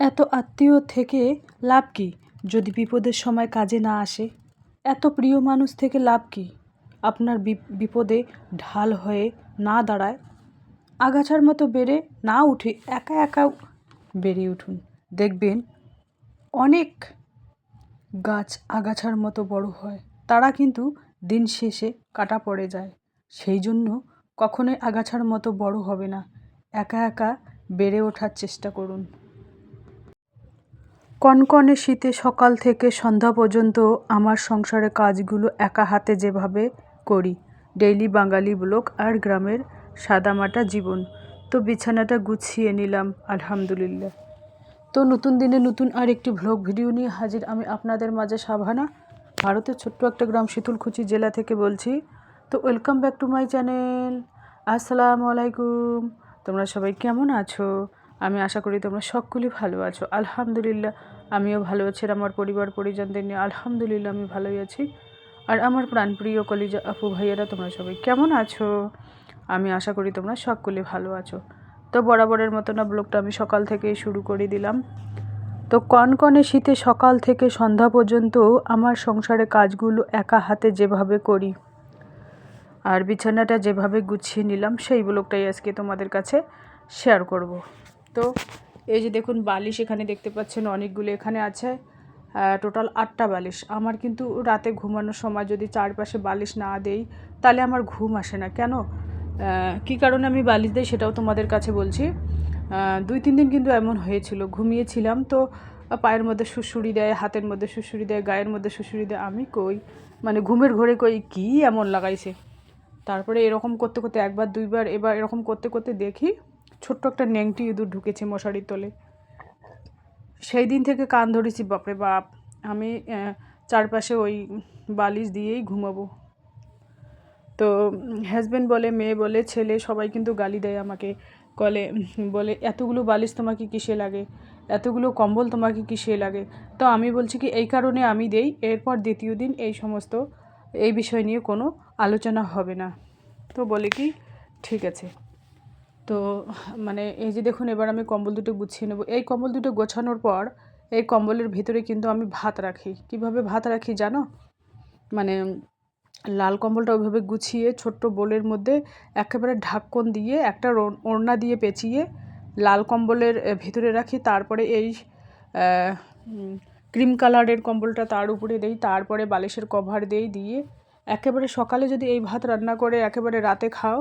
এত আত্মীয় থেকে লাভ কী যদি বিপদের সময় কাজে না আসে? এত প্রিয় মানুষ থেকে লাভ কী আপনার বিপদে ঢাল হয়ে না দাঁড়ায়? আগাছার মতো বেড়ে না উঠে একা একা বেড়ে উঠুন, দেখবেন অনেক গাছ আগাছার মতো বড় হয়, তারা কিন্তু দিন শেষে কাটা পড়ে যায়। সেই জন্য কখনোই আগাছার মতো বড় হবে না, একা একা বেড়ে ওঠার চেষ্টা করুন। কনকনে শীতে সকাল থেকে সন্ধ্যা পর্যন্ত আমার সংসারের কাজগুলো একা হাতে যেভাবে করি, ডেইলি বাঙালি ব্লগ আর গ্রামের সাদামাটা জীবন। তো বিছানাটা গুছিয়ে নিলাম, আলহামদুলিল্লাহ। তো নতুন দিনে নতুন আর একটি ভ্লগ ভিডিও নিয়ে হাজির আমি আপনাদের মাঝে, সাভানা, ভারতের ছোট্ট একটা গ্রাম শীতলকুচি জেলা থেকে বলছি। তো welcome back to my channel. আসসালামু আলাইকুম। তোমরা সবাই কেমন আছো? আমি আশা করি তোমরা সকলেই ভালো আছো। আলহামদুলিল্লাহ আমিও ভালো আছি, আর আমার পরিবার পরিজনদের নিয়ে আলহামদুলিল্লাহ আমি ভালোই আছি। আর আমার প্রাণপ্রিয় কলিজা আপু ভাইয়েরা তোমরা সবাই কেমন আছো? আমি আশা করি তোমরা সকলে ভালো আছো। তো বরাবরের মতো না ব্লগটা আমি সকাল থেকেই শুরু করে দিলাম। তো কনকনে শীতে সকাল থেকে সন্ধ্যা পর্যন্ত আমার সংসারে কাজগুলো একা হাতে যেভাবে করি আর বিছানাটা যেভাবে গুছিয়ে নিলাম, সেই ব্লগটাই আজকে তোমাদের কাছে শেয়ার করব। তো এই যে দেখুন বালিশ এখানে দেখতে পাচ্ছেন অনেকগুলো এখানে আছে, টোটাল 8টা বালিশ। আমার কিন্তু রাতে ঘুমানোর সময় যদি চারপাশে বালিশ না দেই তাহলে আমার ঘুম আসে না। কেন, কী কারণে আমি বালিশ দিই সেটাও তোমাদের কাছে বলছি। 2-3 দিন কিন্তু এমন হয়েছিল, ঘুমিয়েছিলাম তো পায়ের মধ্যে সুড়সুড়ি দেয়, হাতের মধ্যে সুড়সুড়ি দেয়, গায়ের মধ্যে সুড়সুড়ি দেয়। আমি কই মানে ঘুমের ঘোরে কই কী এমন লাগাইছে। তারপরে এরকম করতে করতে একবার দুইবার, এবার এরকম করতে করতে দেখি ছোট্ট একটা নেংটি ইঁদুর ঢুকেছে মশারির তলে। সেই দিন থেকে কান ধরেছি, বাপরে বাপ, আমি চারপাশে ওই বালিশ দিয়েই ঘুমাবো। তো হাজব্যান্ড বলে, মেয়ে বলে, ছেলে সবাই কিন্তু গালি দেয় আমাকে, বলে এতগুলো বালিশ তোমাকে কিসে লাগে, এতগুলো কম্বল তোমাকে কিসে লাগে। তো আমি বলছি কি এই কারণে আমি দেই, এরপর দ্বিতীয় দিন এই বিষয় নিয়ে কোনো আলোচনা হবে না। তো বলে কি ঠিক আছে। তো মানে এই যে দেখুন এবার আমি কম্বল দুটো গুছিয়ে নেব। এই কম্বল দুটো গোছানোর পর এই কম্বলের ভিতরে কিন্তু আমি ভাত রাখি। কিভাবে ভাত রাখি জানো? মানে লাল কম্বলটা ওইভাবে গুছিয়ে ছোট্ট বোলের মধ্যে একেবারে ঢাকন দিয়ে একটা ওড়না দিয়ে পেঁচিয়ে লাল কম্বলের ভিতরে রাখি। তারপরে এই ক্রিম কালারের কম্বলটা তার উপরে দেই, তারপরে বালিশের কভার দিয়ে একেবারে সকালে যদি এই ভাত রান্না করে একেবারে রাতে খাও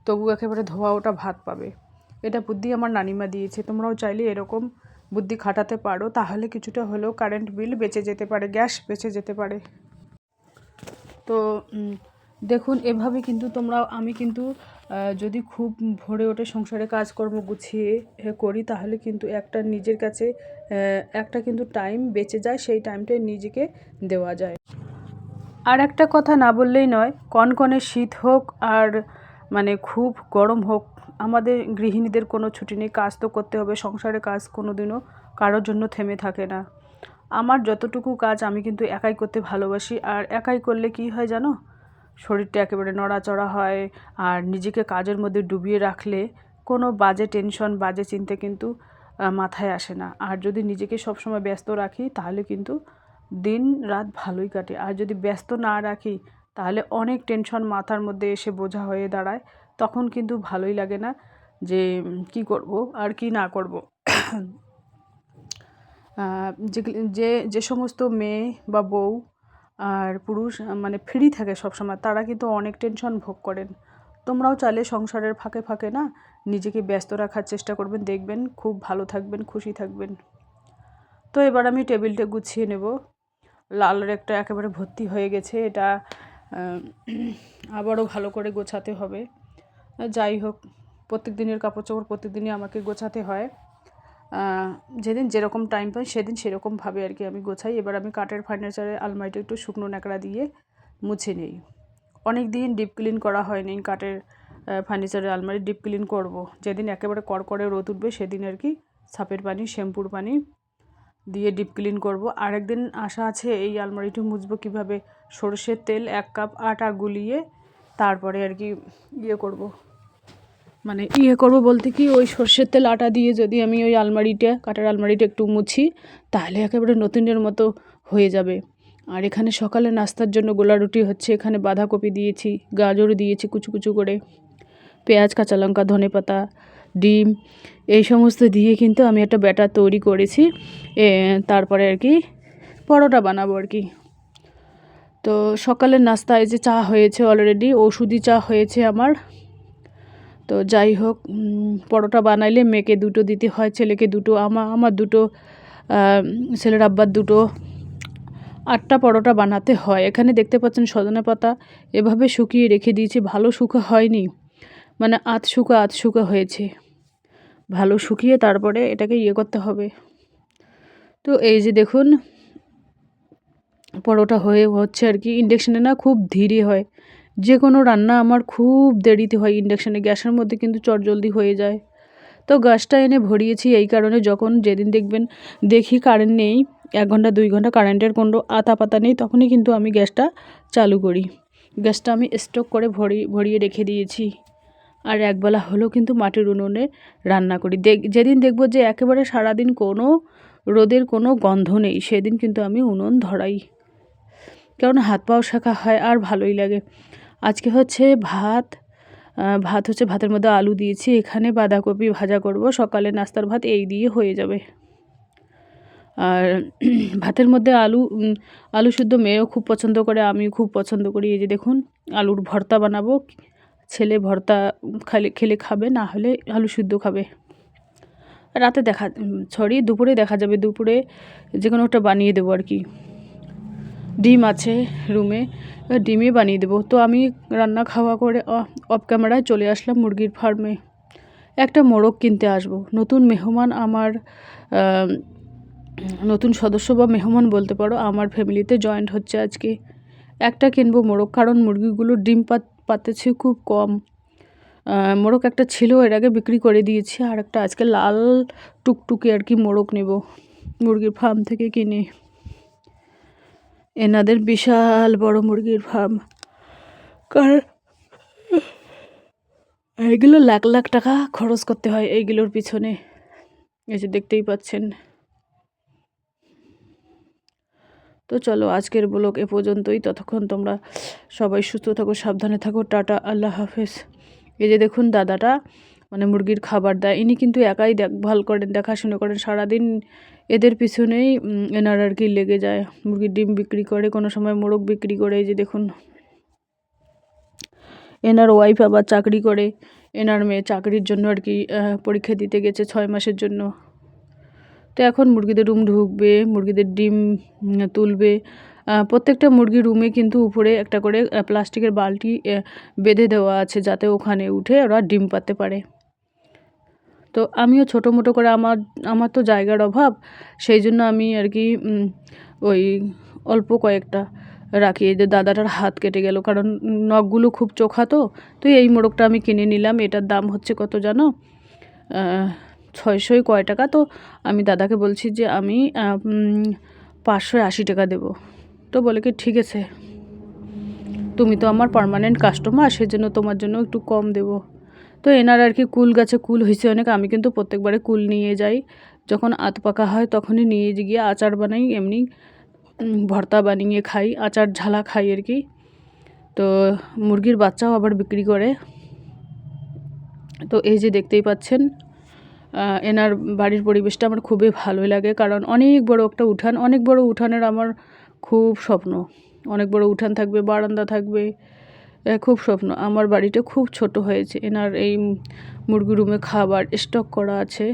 তবু একেবারে ধোয়া ওটা ভাত পাবে। এটা বুদ্ধি আমার নানিমা দিয়েছে। তোমরাও চাইলে এরকম বুদ্ধি খাটাতে পারো, তাহলে কিছুটা হলেও কারেন্ট বিল বেঁচে যেতে পারে, গ্যাস বেঁচে যেতে পারে। তো দেখুন এভাবে কিন্তু আমি কিন্তু যদি খুব ভোরে ওঠে সংসারে কাজকর্ম গুছিয়ে করি তাহলে কিন্তু একটা নিজের কাছে একটা কিন্তু টাইম বেঁচে যায়, সেই টাইমটাই নিজেকে দেওয়া যায়। আর একটা কথা না বললেই নয়, কনকনে শীত হোক আর মানে খুব গরম হোক, আমাদের গৃহিণীদের কোনো ছুটি নেই, কাজ তো করতে হবে। সংসারের কাজ কোনো দিনও কারোর জন্য থেমে থাকে না। আমার যতটুকু কাজ আমি কিন্তু একাই করতে ভালোবাসি, আর একাই করলে কি হয় জানো, শরীরটা একেবারে নড়াচড়া হয়, আর নিজেকে কাজের মধ্যে ডুবিয়ে রাখলে কোনো বাজে টেনশন, বাজে চিন্তা কিন্তু মাথায় আসে না। আর যদি নিজেকে সবসময় ব্যস্ত রাখি তাহলে কিন্তু দিন রাত ভালোই কাটে। আর যদি ব্যস্ত না রাখি তাহলে অনেক টেনশন মাথার মধ্যে এসে বোঝা হয়ে দাঁড়ায়, তখন কিন্তু ভালোই লাগে না যে কি করব আর কি না করব। যে সমস্ত মেয়ে বা বউ আর পুরুষ মানে ফ্রি থাকে সবসময়, তারা কিন্তু অনেক টেনশন ভোগ করেন। তোমরাও চাইলে সংসারের ফাঁকে ফাঁকে না নিজেকে ব্যস্ত রাখার চেষ্টা করবেন, দেখবেন খুব ভালো থাকবেন, খুশি থাকবেন। তো এবার আমি টেবিলটা গুছিয়ে নেব। লালের একটা একেবারে ভর্তি হয়ে গেছে, এটা আবারও ভালো করে গোছাতে হবে। যাই হোক, প্রত্যেক দিনের কাপড় চোপড় প্রত্যেক দিনই আমাকে গোছাতে হয়। যেদিন যেরকম টাইম পাই সেদিন সেরকমভাবে আর কি আমি গোছাই। এবার আমি কাঠের ফার্নিচারের আলমারিটা একটু শুকনো ন্যাকড়া দিয়ে মুছে নিই। অনেক দিন ডিপ ক্লিন করা হয়নি কাঠের ফার্নিচারের আলমারি, ডিপ ক্লিন করব। যেদিন একেবারে কড়কড়ে রোদ উঠবে সেদিন আর কি সাপের পানি, শ্যাম্পুর পানি দিয়ে ডিপ ক্লিন করব। আরেকদিন আশা আছে এই আলমারিটি মুছবো কীভাবে, সরষের তেল 1 কাপ আটা গুলিয়ে তারপরে আর কি করব, মানে করব বলতে কি ওই সর্ষের তেল আটা দিয়ে যদি আমি ওই আলমারিটা কাঠের আলমারিটা একটু মুছি তাহলে একেবারে নতুনের মতো হয়ে যাবে। আর এখানে সকালে নাস্তার জন্য গোলা রুটি হচ্ছে। এখানে বাঁধাকপি দিয়েছি, গাজর দিয়েছি কুচু কুচু করে, পেঁয়াজ, কাঁচা লঙ্কা, ধনেপাতা, ডিম এই সমস্ত দিয়ে কিন্তু আমি একটা ব্যাটার তৈরি করেছি। তারপরে আর কি পরোটা বানাবো আর কি। তো সকালের নাস্তায় যে চা হয়েছে অলরেডি, ওষুধি চা হয়েছে আমার। তো যাই হোক, পরোটা বানাইলে মেয়েকে দুটো দিতে হয়, ছেলেকে দুটো, আমার দুটো, ছেলের আব্বার দুটো, 8টা পরোটা বানাতে হয়। এখানে দেখতে পাচ্ছেন সজনে পাতা এভাবে শুকিয়ে রেখে দিয়েছি। ভালো শুকা হয়নি, মানে আধ শুকা হয়েছে। ভালো শুকিয়ে তারপরে এটাকে করতে হবে। তো এই যে দেখুন পরোটা হচ্ছে আর কি। ইন্ডাকশানে না খুব ধীরে হয়, যে কোনো রান্না আমার খুব দেরিতে হয় ইন্ডাকশানে। গ্যাসের মধ্যে কিন্তু চটজলদি হয়ে যায়। তো গ্যাসটা এনে ভরিয়েছি এই কারণে, যখন যেদিন দেখি কারেন্ট নেই, 1 ঘন্টা 2 ঘন্টা কারেন্টের কোনো আতা পাতা নেই, তখনই কিন্তু আমি গ্যাসটা চালু করি। গ্যাসটা আমি স্টক করে ভরিয়ে রেখে দিয়েছি। আর একবেলা হলেও কিন্তু মাটির উনুনে রান্না করি। যেদিন দেখব যে একেবারে সারাদিন কোনো রোদের কোনো গন্ধ নেই, সেদিন কিন্তু আমি উনুন ধরাই, কারণ হাত পাও শেখা হয় আর ভালোই লাগে। আজকে হচ্ছে ভাত হচ্ছে, ভাতের মধ্যে আলু দিয়েছি, এখানে বাঁধাকপি ভাজা করব। সকালে নাস্তার ভাত এই দিয়ে হয়ে যাবে। আর ভাতের মধ্যে আলু শুদ্ধ মেয়েও খুব পছন্দ করে, আমিও খুব পছন্দ করি। এই যে দেখুন আলুর ভর্তা বানাবো। ছেলে ভর্তা খেলে খাবে, না হলে আলু শুদ্ধ খাবে। রাতে দুপুরে দেখা যাবে, দুপুরে যে কোনো একটা বানিয়ে দেবো আর কি। ডিম আছে রুমে, ডিমই বানিয়ে দেবো। তো আমি রান্না খাওয়া করে অফ ক্যামেরায় চলে আসলাম মুরগির ফার্মে। একটা মোরগ কিনতে আসবো। নতুন মেহমান আমার, নতুন সদস্য বা মেহমান বলতে পারো, আমার ফ্যামিলিতে জয়েন্ট হচ্ছে আজকে। একটা কিনবো মোরগ, কারণ মুরগিগুলো ডিম পাতেছে খুব কম। মোরগ একটা ছিল, এর আগে বিক্রি করে দিয়েছি। আর একটা আজকে লাল টুকটুকে আর কি মোরগ নেব মুরগির ফার্ম থেকে কিনে। এনাদের বিশাল বড় মুরগির ফার্ম, কারণ এইগুলো লাখ লাখ টাকা খরচ করতে হয় এইগুলোর পিছনে। এই যে দেখতেই পাচ্ছেন। তো চলো আজকের ব্লগ এ পর্যন্তই। ততক্ষণ তোমরা সবাই সুস্থ থাকো, সাবধানে থাকো। টাটা, আল্লাহ হাফেজ। এই যে দেখুন দাদাটা মানে মুরগির খাবার দেয়, ইনি কিন্তু একাই দেখভাল করেন, দেখাশুনো করেন সারাদিন। এদের পিছনেই এনার আর কি লেগে যায়। মুরগির ডিম বিক্রি করে, কোনো সময় মোরগ বিক্রি করে। এই যে দেখুন এনার ওয়াইফ আবার চাকরি করে। এনার মেয়ে চাকরির জন্য আর কি পরীক্ষা দিতে গেছে 6 মাসের জন্য। তো এখন মুরগিদের রুম ঢুকবে, মুরগিদের ডিম তুলবে। প্রত্যেকটা মুরগির রুমে কিন্তু উপরে একটা করে প্লাস্টিকের বালতি বেঁধে দেওয়া আছে, যাতে ওখানে উঠে ওরা ডিম পাড়তে পারে। তো আমিও ছোটো মোটো করে, আমার তো জায়গার অভাব, সেই জন্য আমি আর কি ওই অল্প কয়েকটা রাখি। এই যে দাদাটার হাত কেটে গেল, কারণ নখগুলো খুব চোখা। তো এই মোরগটা আমি কিনে নিলাম। এটার দাম হচ্ছে কত জানো? 600 কয় টাকা। তো আমি দাদাকে বলছি যে আমি 580 টাকা দেবো। তো বলে কি ঠিক আছে, তুমি তো আমার পার্মানেন্ট কাস্টমার, সেজন্য তোমার জন্য একটু কম দেবো। তো এনার আর কি কুল গাছে কুল হয়েছে অনেক। আমি কিন্তু প্রত্যেকবারে কুল নিয়ে যাই, যখন আত পাকা হয় তখনই নিয়ে গিয়ে আচার বানাই, এমনি ভর্তা বানিয়ে খাই, আচার ঝালা খাই আর কি। তো মুরগির বাচ্চাও আবার বিক্রি করে। তো এই যে দেখতেই পাচ্ছেন এনার বাড়ির পরিবেশটা আমার খুবই ভালোই লাগে, কারণ অনেক বড় একটা উঠান, অনেক বড় উঠানের আমার খুব স্বপ্ন। অনেক বড় উঠান থাকবে, বারান্দা থাকবে, খুব স্বপ্ন। আমার বাড়িটা খুব ছোট হয়েছে। এনার এই মুরগি রুমে খাবার স্টক করা আছে।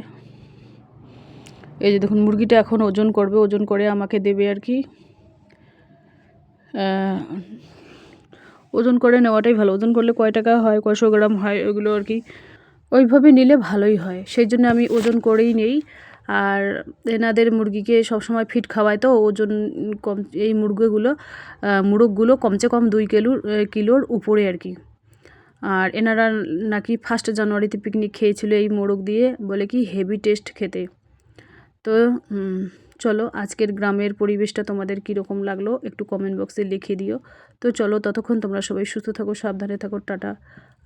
এই যে দেখুন মুরগিটা এখন ওজন করবে, ওজন করে আমাকে দেবে আর কি। ওজন করে নেওয়াটাই ভালো। ওজন করলে কয় টাকা হয়, কয়শো গ্রাম হয়, ওইগুলো আর কি ওইভাবে নিলে ভালোই হয়। সেই জন্য আমি ওজন করেই নেই। আর এনাদের মুরগিকে সবসময় ফিট খাওয়ায়, তো ওজন কম। এই মোরগগুলো কমসে কম 2 কিলোর উপরে আর কি। আর এনারা নাকি 1 জানুয়ারিতে পিকনিক খেয়েছিল এই মোরগ দিয়ে, বলে কি হেভি টেস্ট খেতে। তো চলো আজকের গ্রামের পরিবেশটা তোমাদের কীরকম লাগলো একটু কমেন্ট বক্সে লিখে দিও। তো চলো ততক্ষণ তোমরা সবাই সুস্থ থাকো, সাবধানে থাকো। টাটা,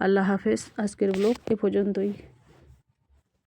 আল্লাহ হাফেজ। আজকের ব্লগ এ পর্যন্তই।